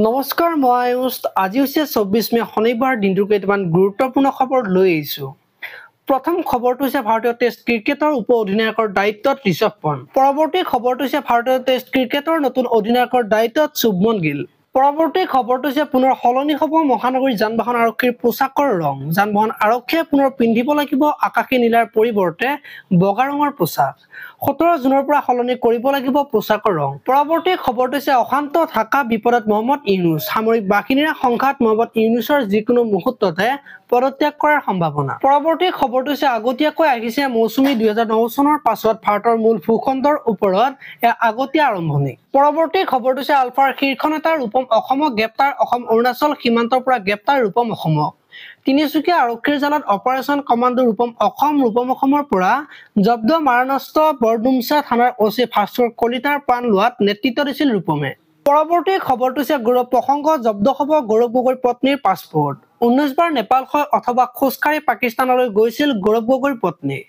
নমস্কাৰ মই আয়ুষ আজি হৈছে 24 মে শনিবাৰ দিনটোৰ কেইটামান গুৰুত্বপূৰ্ণ খবৰ লৈ আহিছো। প্ৰথম খবৰটো হৈছে ভাৰতীয় টেষ্ট ক্ৰিকেটৰ উপ অধিনায়কৰ দায়িত্বত ঋষভ পন্থ। পৰৱৰ্তী খবৰটো হৈছে ভাৰতীয় টেষ্ট ক্ৰিকেটৰ নতুন অধিনায়কৰ দায়িত্বত শুভমন গিল। পৰৱৰ্তী খবৰটো হৈছে পুনৰ সলনি হ'ব মহানগৰী যান-বাহন আৰক্ষীৰ পোছাকৰ ৰং। যান-বাহন আৰক্ষীয়ে পুনৰ পিন্ধিব লাগিব আকাশী নীলাৰ পৰিৱৰ্তে বগা ৰঙৰ পোছাক। 17 জুনৰ পৰা সলনি কৰিব লাগিব পোছাকৰ ৰং। পৰৱৰ্তী খবৰটো হৈছে অশান্ত ঢাকা বিপদত মহম্মদ ইউনুছ। সামৰিক বাহিনীৰ সংঘাত মহম্মদ ইউনুছৰ যিকোনো মুহূৰ্ততে পদত্যাগ কৰাৰ সম্ভাৱনা। পৰৱৰ্তী খবৰটো হৈছে আগতীয়াকৈ আহিছে মৌচুমী 2009 চনৰ পাছত ভাৰতৰ মূল ভূখণ্ডৰ ওপৰত আগতীয়া আৰম্ভণি। পৰৱৰ্তী খবৰটো হৈছে আলফাৰ শীৰ্ষ নেতা ৰূপম অসমক গ্ৰেপ্তাৰ। অসম অৰুণাচল সীমান্তৰ পৰা গ্ৰেপ্তাৰ ৰূপম অসমক। তিনিচুকীয়া আৰক্ষীৰ জালত অপাৰেচন কমাণ্ডো ৰূপম অসমৰ পৰা জব্দ মাৰানষ্ট বৰডুমছা থানাৰ অচি ভাস্কৰ কলিতাৰ প্ৰাণ লোৱাত নেতৃত্ব দিছিল ৰূপমে। পৰৱৰ্তী খবৰটো হৈছে গৌৰৱ প্ৰসংগ জব্দ হ'ব গৌৰৱ গগৈৰ পত্নীৰ পাছপোৰ্ট। 19 বাৰ নেপাল হৈ অথবা খোজকাঢ়ি পাকিস্তানলৈ গৈছিল গৌৰৱ গগৈৰ পত্নী।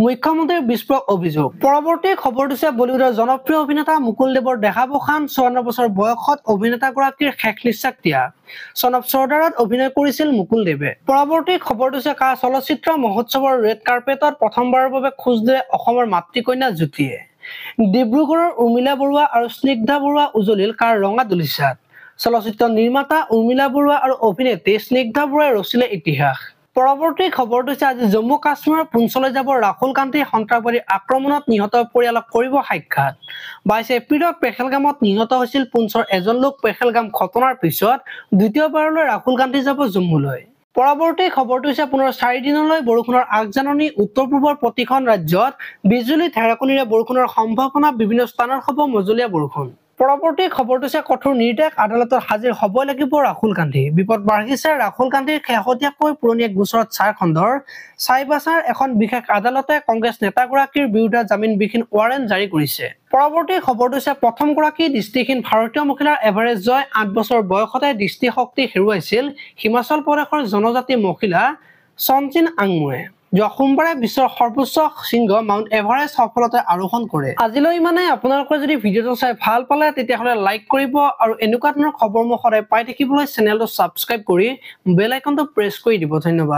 মুখ্যমন্ত্ৰীৰ বিস্ফোৰক অভিযোগ। পৰৱৰ্তী খবৰটো হৈছে বলিউডৰ জনপ্ৰিয় অভিনেতা মুকুল দেৱৰ দেহাৱসান। 54 বছৰ বয়সত অভিনেতাগৰাকীৰ শেষ নিশ্বাস ত্যাগ। চনব চৰ্দাৰত অভিনয় কৰিছিল মুকুল দেৱে। পৰৱৰ্তী খবৰটো হৈছে কা চলচ্চিত্ৰ মহোৎসৱৰ ৰেড কাৰ্পেটত প্ৰথমবাৰৰ বাবে খোজ দিলে অসমৰ মাতৃকন্যা জ্যোতিয়ে। ডিব্ৰুগড়ৰ উৰ্মিলা বৰুৱা আৰু স্নিগ্ধা বৰুৱা উজলিল কাৰ ৰঙা দলিচাত। চলচ্চিত্ৰ নিৰ্মাতা উৰ্মিলা বৰুৱা আৰু অভিনেত্ৰী স্নিগ্ধা বৰুৱাই ৰচিলে ইতিহাস। পৰৱৰ্তী খবৰটো হৈছে আজি জম্মু কাশ্মীৰৰ পুঞ্চলৈ যাব ৰাহুল গান্ধী। সন্ত্ৰাসবাদী আক্ৰমণত নিহত পৰিয়ালক কৰিব সাক্ষাৎ। 22 এপ্ৰিলত পেহেলগামত নিহত হৈছিল পুঞ্চৰ এজন লোক। পেহেলগাম ঘটনাৰ পিছত দ্বিতীয়বাৰলৈ ৰাহুল গান্ধী যাব জম্মুলৈ। পৰৱৰ্তী খবৰটো হৈছে পুনৰ 4 দিনলৈ বৰষুণৰ আগজাননী। উত্তৰ পূবৰ প্ৰতিখন ৰাজ্যত বিজুলী ঢেৰেকণীৰে বৰষুণৰ সম্ভাৱনা। বিভিন্ন স্থানত হ'ব মজলীয়া বৰষুণ। পৰৱৰ্তী খবৰটো হৈছে কঠোৰ নিৰ্দেশ আদালতত হাজিৰ হ'বই লাগিব ৰাহুল গান্ধী। বিপদ বাঢ়িছে ৰাহুল গান্ধীৰ। শেহতীয়াকৈ পুৰণি এক গোচৰত ঝাৰখণ্ডৰ চাইবাছাৰ এখন বিশেষ আদালতে কংগ্ৰেছ নেতাগৰাকীৰ বিৰুদ্ধে জামিনবিহীন ৱাৰেণ্ট জাৰি কৰিছে। পৰৱৰ্তী খবৰটো হৈছে প্ৰথমগৰাকী দৃষ্টিহীন ভাৰতীয় মহিলাৰ এভাৰেষ্ট জয়। 8 বছৰ বয়সতে দৃষ্টিশক্তি হেৰুৱাইছিল হিমাচল প্ৰদেশৰ জনজাতি মহিলা চনজিন আংমুৱে। যোৱা সোমবাৰে বিশ্বৰ সৰ্বোচ্চ শৃংগ মাউণ্ট এভাৰেষ্ট সফলতাৰে আৰোহণ কৰে। আজিলৈ মানে আপোনালোকে যদি ভিডিঅ'টো চাই ভাল পালে তেতিয়াহ'লে লাইক কৰিব আৰু এনেকুৱা ধৰণৰ খবৰসমূহ সদায় পাই থাকিবলৈ চেনেলটো ছাবস্ক্ৰাইব কৰি বেল আইকনটো প্ৰেছ কৰি দিব। ধন্যবাদ।